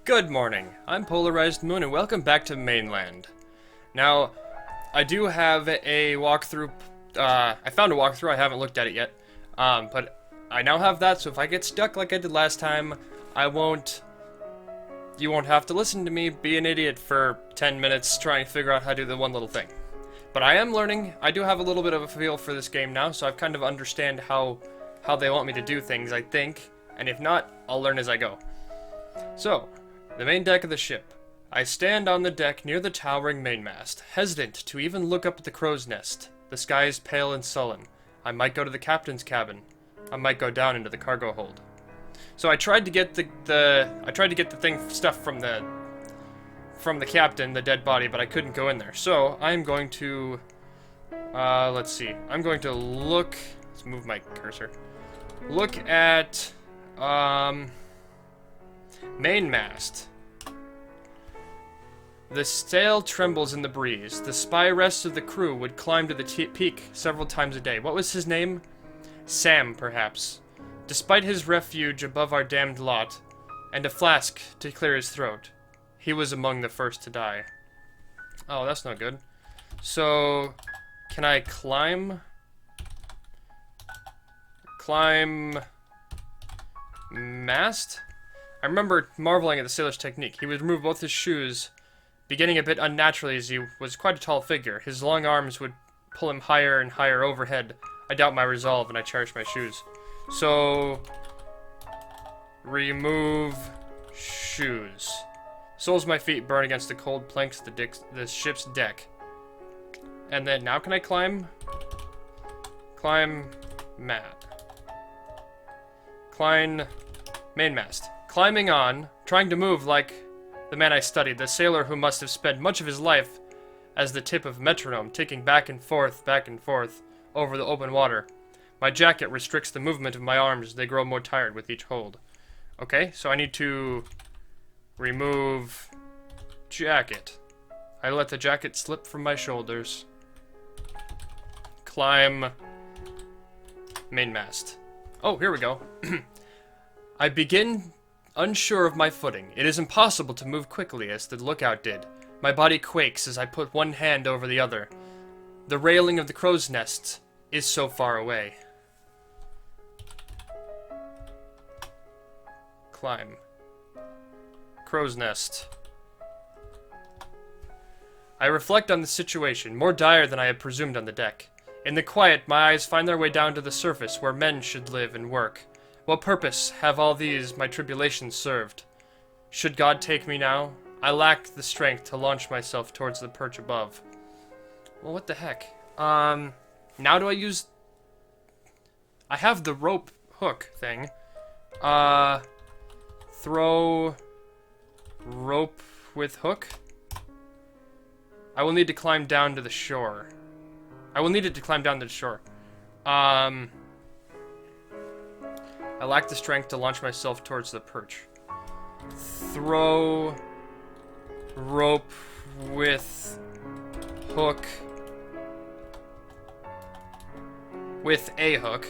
Good morning, I'm PolarizedMoon and welcome back to Mainland. Now, I do have a walkthrough, I found a walkthrough, I haven't looked at it yet, but I now have that, so if I get stuck like I did last time, you won't have to listen to me be an idiot for 10 minutes trying to figure out how to do the one little thing. But I am learning, I do have a little bit of a feel for this game now, so I've kind of understand how they want me to do things, I think, and if not, I'll learn as I go. So, the main deck of the ship. I stand on the deck near the towering mainmast, hesitant to even look up at the crow's nest. The sky is pale and sullen. I might go to the captain's cabin. I might go down into the cargo hold. So I tried to get the stuff from the captain, the dead body, but I couldn't go in there. So I'm going to let's see. I'm going to look. Let's move my cursor. Look at mainmast. The sail trembles in the breeze. The spy rest of the crew would climb to the peak several times a day. What was his name? Sam, perhaps. Despite his refuge above our damned lot, and a flask to clear his throat, he was among the first to die. Oh, that's not good. So, can I climb? Climb mast? I remember marveling at the sailor's technique. He would remove both his shoes, beginning a bit unnaturally as he was quite a tall figure. His long arms would pull him higher and higher overhead. I doubt my resolve, and I cherish my shoes. So, remove shoes. Soles of my feet burn against the cold planks of the ship's deck. And then, now can I climb? Climb mat. Climb mainmast. Climbing on, trying to move like the man I studied, the sailor who must have spent much of his life as the tip of a metronome, ticking back and forth over the open water. My jacket restricts the movement of my arms as they grow more tired with each hold. Okay, so I need to remove jacket. I let the jacket slip from my shoulders. Climb mainmast. Oh, here we go. I begin unsure of my footing. It is impossible to move quickly as the lookout did. My body quakes as I put one hand over the other. The railing of the crow's nest is so far away. Climb. Crow's nest. I reflect on the situation, more dire than I had presumed on the deck. In the quiet, my eyes find their way down to the surface where men should live and work. What purpose have all these my tribulations served? Should God take me now? I lack the strength to launch myself towards the perch above. Well, what the heck? Now do I use... I have the rope hook thing. Throw rope with hook? I will need to climb down to the shore. I will need it to climb down to the shore. I lack the strength to launch myself towards the perch. Throw rope with hook. With a hook.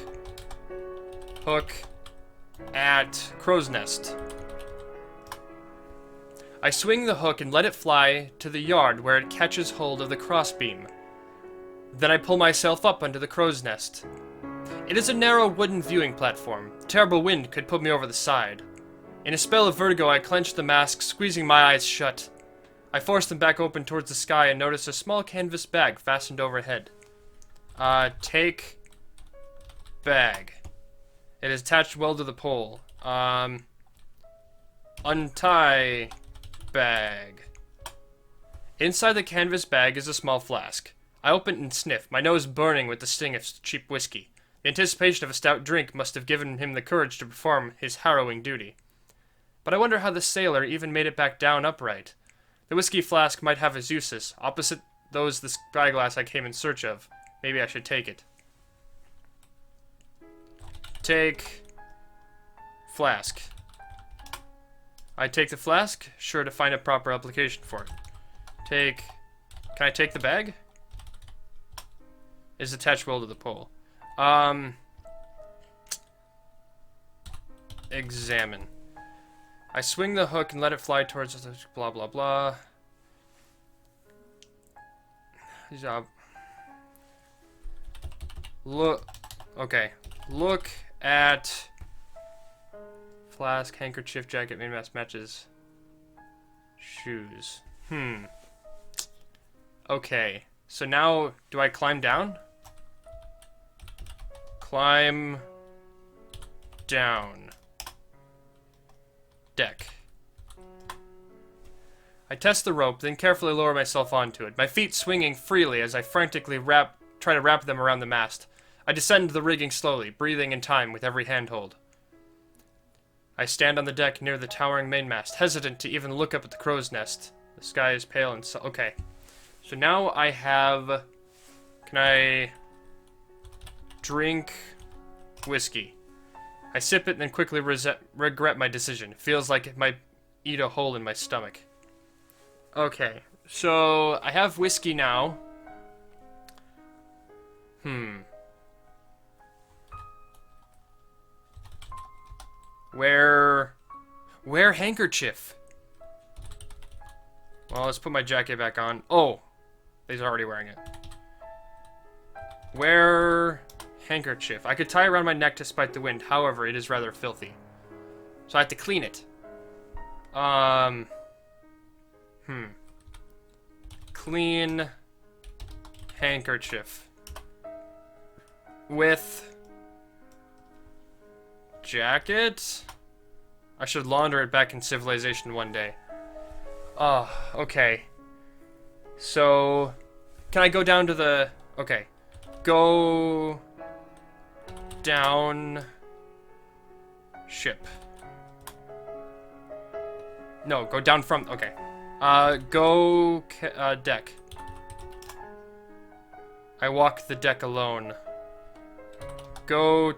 Hook at crow's nest. I swing the hook and let it fly to the yard where it catches hold of the crossbeam. Then I pull myself up onto the crow's nest. It is a narrow wooden viewing platform. The terrible wind could put me over the side. In a spell of vertigo, I clench the mask, squeezing my eyes shut. I force them back open towards the sky and notice a small canvas bag fastened overhead. Take bag. It is attached well to the pole. Untie bag. Inside the canvas bag is a small flask. I open it and sniff, my nose burning with the sting of cheap whiskey. The anticipation of a stout drink must have given him the courage to perform his harrowing duty. But I wonder how the sailor even made it back down upright. The whiskey flask might have its uses, opposite those the spyglass I came in search of. Maybe I should take it. Take flask. I take the flask, sure to find a proper application for it. Take... Can I take the bag? Is attached well to the pole. Examine. I swing the hook and let it fly towards us, blah, blah, blah. Good job. Look. Okay. Look at flask, handkerchief, jacket, main mask, matches, shoes. Okay. So now, do I climb down? Climb down. Deck. I test the rope, then carefully lower myself onto it, my feet swinging freely as I frantically try to wrap them around the mast. I descend the rigging slowly, breathing in time with every handhold. I stand on the deck near the towering mainmast, hesitant to even look up at the crow's nest. The sky is pale and so okay. So now I have... Can I drink whiskey? I sip it and then quickly regret my decision. It feels like it might eat a hole in my stomach. Okay, so I have whiskey now. Wear handkerchief. Well, let's put my jacket back on. Oh, he's already wearing it. Wear handkerchief. I could tie around my neck to spite the wind. However, it is rather filthy, so I have to clean it. Clean handkerchief with jacket. I should launder it back in civilization one day. Oh, okay. So, can I go down to the... Okay. Go... down... ship. No, go down from... Okay. Go... deck. I walk the deck alone. Go...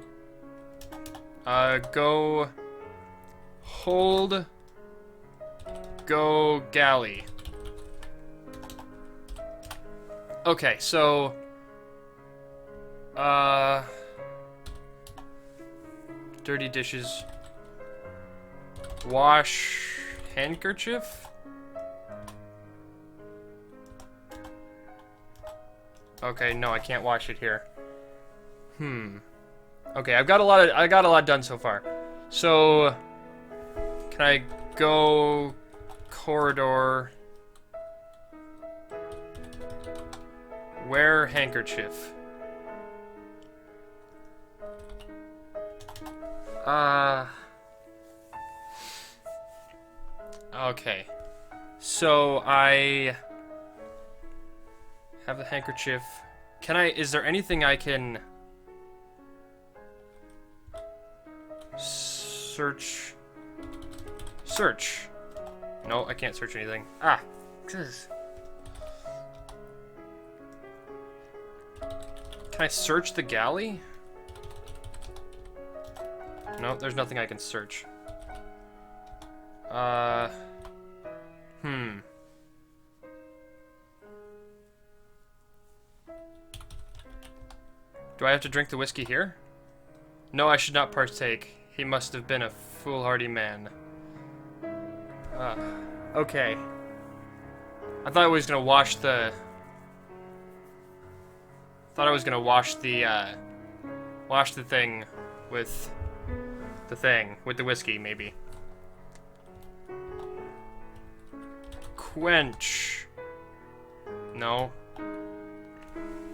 go... hold... go galley. Okay, so... dirty dishes. Wash handkerchief? Okay, no, I can't wash it here. Okay, I got a lot done so far. So, can I go corridor? Wear handkerchief. Okay. So I have the handkerchief. Can I, is there anything I can search? Search. No, I can't search anything. Ah. Jeez. Can I search the galley? No, there's nothing I can search. Do I have to drink the whiskey here? No, I should not partake. He must have been a foolhardy man. Okay. I thought I was gonna wash the... wash the thing with the whiskey, maybe. Quench. No.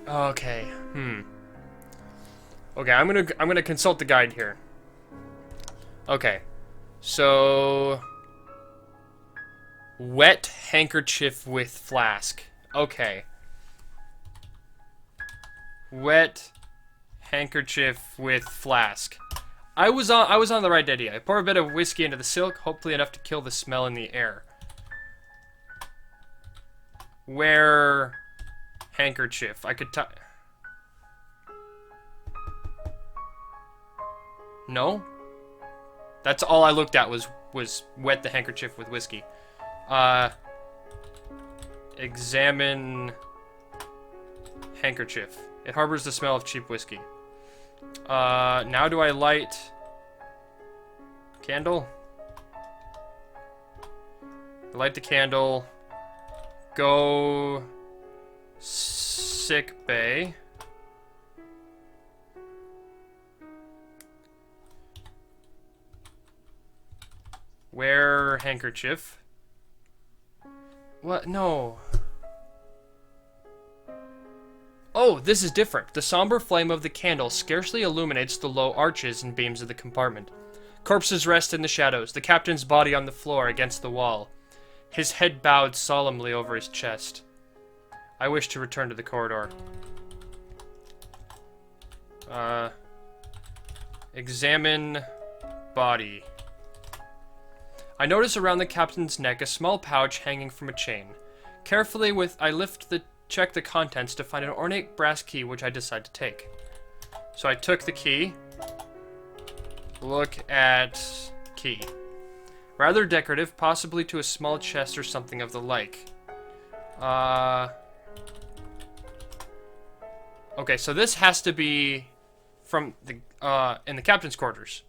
Okay. Okay, I'm gonna consult the guide here. Okay. So wet handkerchief with flask. Okay. Wet handkerchief with flask. I was on the right idea. I pour a bit of whiskey into the silk, hopefully enough to kill the smell in the air. Wear handkerchief. I could tie... No? That's all I looked at was wet the handkerchief with whiskey. Examine handkerchief. It harbors the smell of cheap whiskey. Now do I light candle? Light the candle. Go... sick bay. Wear handkerchief. What? No. Oh, this is different. The somber flame of the candle scarcely illuminates the low arches and beams of the compartment. Corpses rest in the shadows, the captain's body on the floor against the wall, his head bowed solemnly over his chest. I wish to return to the corridor. Examine body. I notice around the captain's neck a small pouch hanging from a chain. Carefully, I check the contents to find an ornate brass key, which I decide to take. So I took the key. Look at key. Rather decorative, possibly to a small chest or something of the like. Okay, so this has to be from the in the captain's quarters.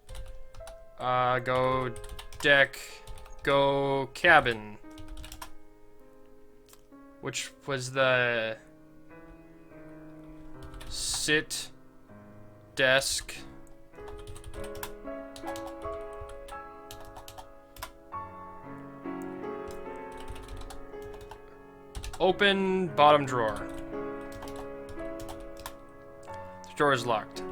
Go deck, go cabin. Which was the sit desk. Open bottom drawer. The drawer is locked.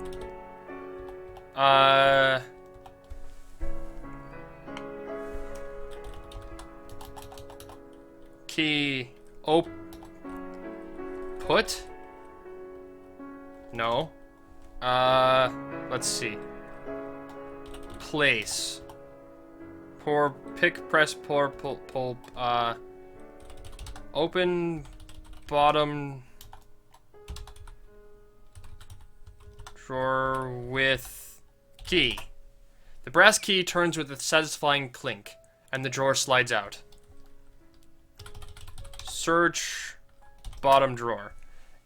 Key. Put? No. Let's see. Place. Pour, pick, press, pour, pull, open bottom drawer with key. The brass key turns with a satisfying clink, and the drawer slides out. Search bottom drawer.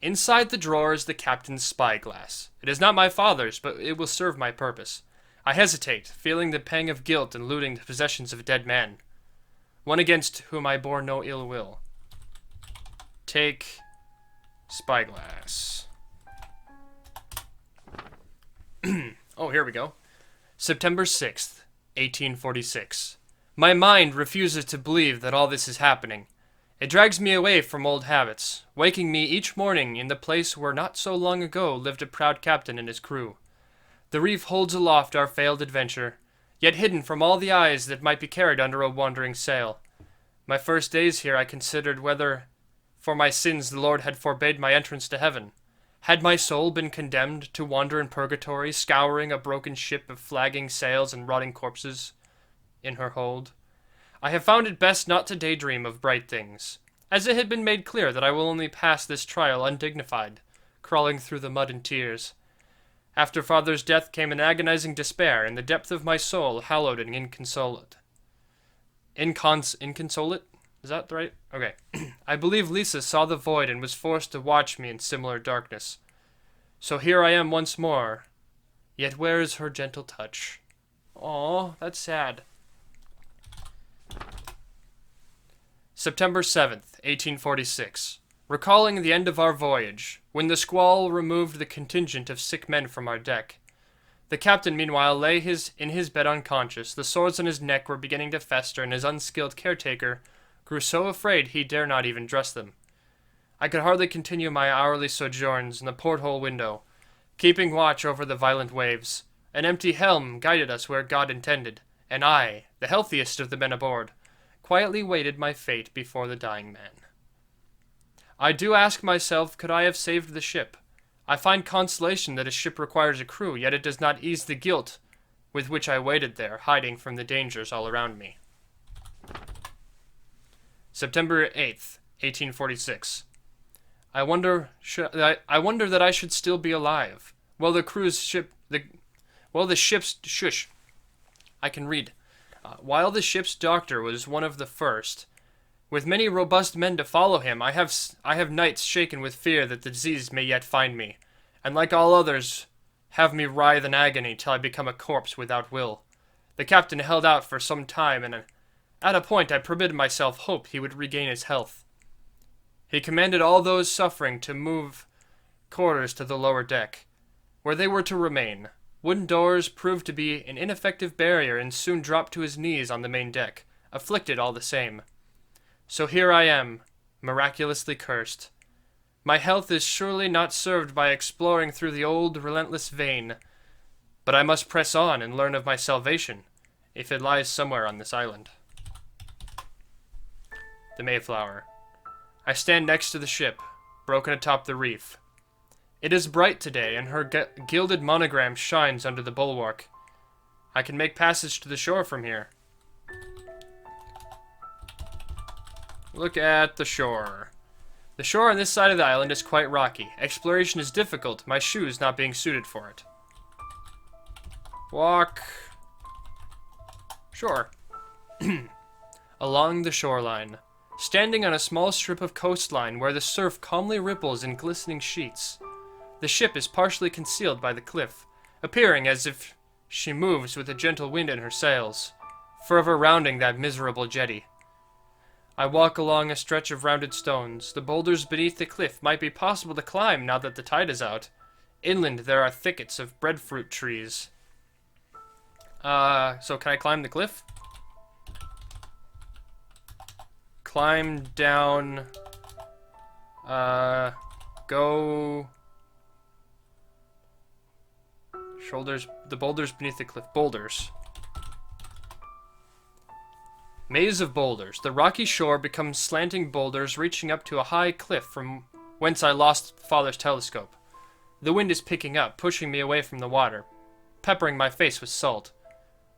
Inside the drawer is the captain's spyglass. It is not my father's, but it will serve my purpose. I hesitate, feeling the pang of guilt in looting the possessions of a dead man, one against whom I bore no ill will. Take spyglass. Oh, here we go. September 6th, 1846. My mind refuses to believe that all this is happening. It drags me away from old habits, waking me each morning in the place where not so long ago lived a proud captain and his crew. The reef holds aloft our failed adventure, yet hidden from all the eyes that might be carried under a wandering sail. My first days here I considered whether, for my sins, the Lord had forbade my entrance to heaven. Had my soul been condemned to wander in purgatory, scouring a broken ship of flagging sails and rotting corpses in her hold? I have found it best not to daydream of bright things, as it had been made clear that I will only pass this trial undignified, crawling through the mud and tears. After father's death came an agonizing despair, and the depth of my soul hallowed and inconsolate. Inconsolate? Is that right? Okay. I believe Lisa saw the void and was forced to watch me in similar darkness. So here I am once more. Yet where is her gentle touch? Aw, that's sad. September 7th, 1846. Recalling the end of our voyage, when the squall removed the contingent of sick men from our deck. The captain, meanwhile, lay in his bed unconscious. The sores on his neck were beginning to fester, and his unskilled caretaker grew so afraid he dare not even dress them. I could hardly continue my hourly sojourns in the porthole window, keeping watch over the violent waves. An empty helm guided us where God intended, and I, the healthiest of the men aboard, quietly waited my fate before the dying man. I do ask myself, could I have saved the ship? I find consolation that a ship requires a crew, yet it does not ease the guilt with which I waited there, hiding from the dangers all around me. September 8th, 1846. I wonder that I should still be alive. While the ship's doctor was one of the first, with many robust men to follow him, I have nights shaken with fear that the disease may yet find me, and like all others, have me writhe in agony till I become a corpse without will. The captain held out for some time, and At a point, I permitted myself hope he would regain his health. He commanded all those suffering to move quarters to the lower deck, where they were to remain. Wooden doors proved to be an ineffective barrier and soon dropped to his knees on the main deck, afflicted all the same. So here I am, miraculously cursed. My health is surely not served by exploring through the old relentless vein, but I must press on and learn of my salvation, if it lies somewhere on this island. The Mayflower. I stand next to the ship, broken atop the reef. It is bright today, and her gilded monogram shines under the bulwark. I can make passage to the shore from here. Look at the shore. The shore on this side of the island is quite rocky. Exploration is difficult, my shoes not being suited for it. Walk. Shore. Along the shoreline. Standing on a small strip of coastline where the surf calmly ripples in glistening sheets. The ship is partially concealed by the cliff, appearing as if she moves with a gentle wind in her sails, forever rounding that miserable jetty. I walk along a stretch of rounded stones. The boulders beneath the cliff might be possible to climb now that the tide is out. Inland there are thickets of breadfruit trees. So can I climb the cliff? Climb down. Go. Shoulders. The boulders beneath the cliff. Boulders. Maze of boulders. The rocky shore becomes slanting boulders reaching up to a high cliff from whence I lost Father's telescope. The wind is picking up, pushing me away from the water, peppering my face with salt.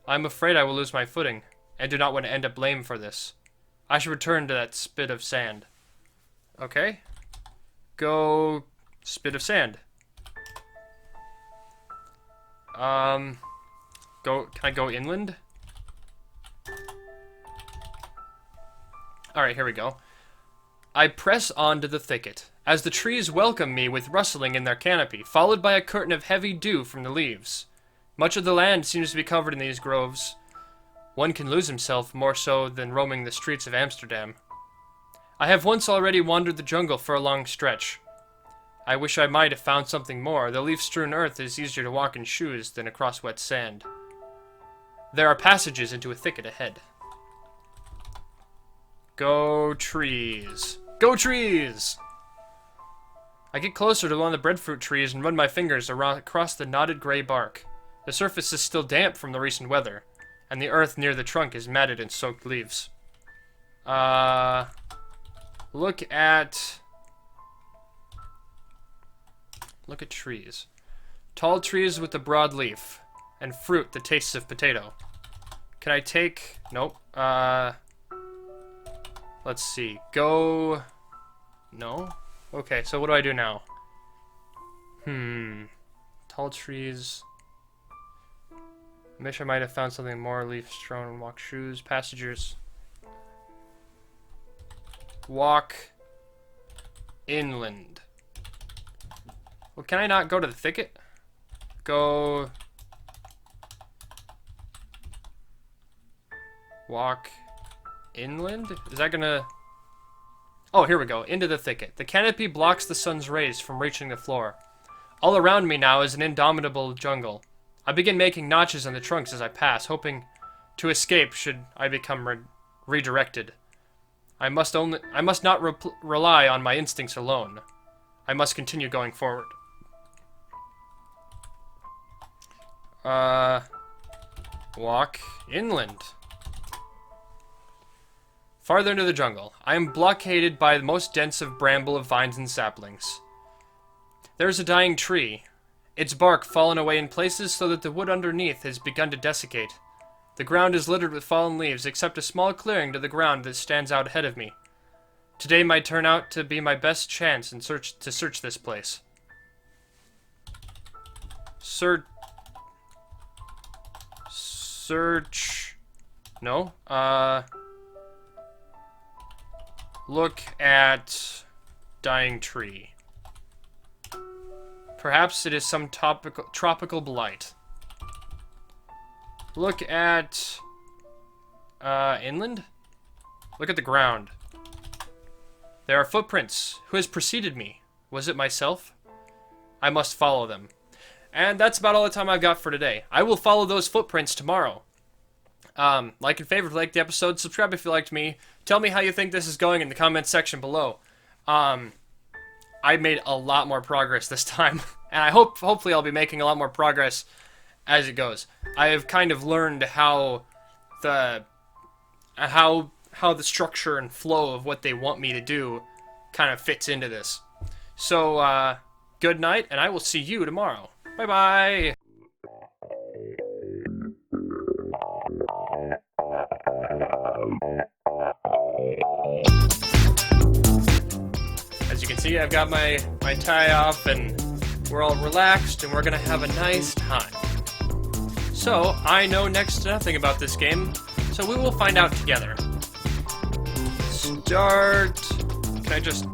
I am afraid I will lose my footing, and do not want to end up lame for this. I should return to that spit of sand. Okay. Go spit of sand. Can I go inland? Alright, here we go. I press on to the thicket, as the trees welcome me with rustling in their canopy, followed by a curtain of heavy dew from the leaves. Much of the land seems to be covered in these groves. One can lose himself more so than roaming the streets of Amsterdam. I have once already wandered the jungle for a long stretch. I wish I might have found something more. The leaf-strewn earth is easier to walk in shoes than across wet sand. There are passages into a thicket ahead. Go trees. Go trees! I get closer to one of the breadfruit trees and run my fingers across the knotted gray bark. The surface is still damp from the recent weather, and the earth near the trunk is matted in soaked leaves. Look at trees. Tall trees with a broad leaf, and fruit that tastes of potato. Can I take... Nope. Let's see. Go... No? Okay, so what do I do now? Tall trees... I wish I might have found something more. Leaf strewn and walk shoes. Passengers. Walk inland. Well, can I not go to the thicket? Go. Walk inland? Is that gonna... Oh, here we go. Into the thicket. The canopy blocks the sun's rays from reaching the floor. All around me now is an indomitable jungle. I begin making notches in the trunks as I pass, hoping to escape should I become redirected. I must not rely on my instincts alone. I must continue going forward. Walk inland. Farther into the jungle. I am blockaded by the most dense of bramble of vines and saplings. There is a dying tree. Its bark fallen away in places so that the wood underneath has begun to desiccate. The ground is littered with fallen leaves, except a small clearing to the ground that stands out ahead of me. Today might turn out to be my best chance to search this place. Search. No. Look at dying tree. Perhaps it is some tropical blight. Look at Inland? Look at the ground. There are footprints. Who has preceded me? Was it myself? I must follow them. And that's about all the time I've got for today. I will follow those footprints tomorrow. Like and favorite, like the episode, subscribe if you liked me. Tell me how you think this is going in the comments section below. I made a lot more progress this time, and hopefully I'll be making a lot more progress as it goes. I have kind of learned how the structure and flow of what they want me to do kind of fits into this. So, good night, and I will see you tomorrow. Bye-bye! As you can see, I've got my tie off, and we're all relaxed, and we're gonna have a nice time. So, I know next to nothing about this game, so we will find out together. Start... Can I just...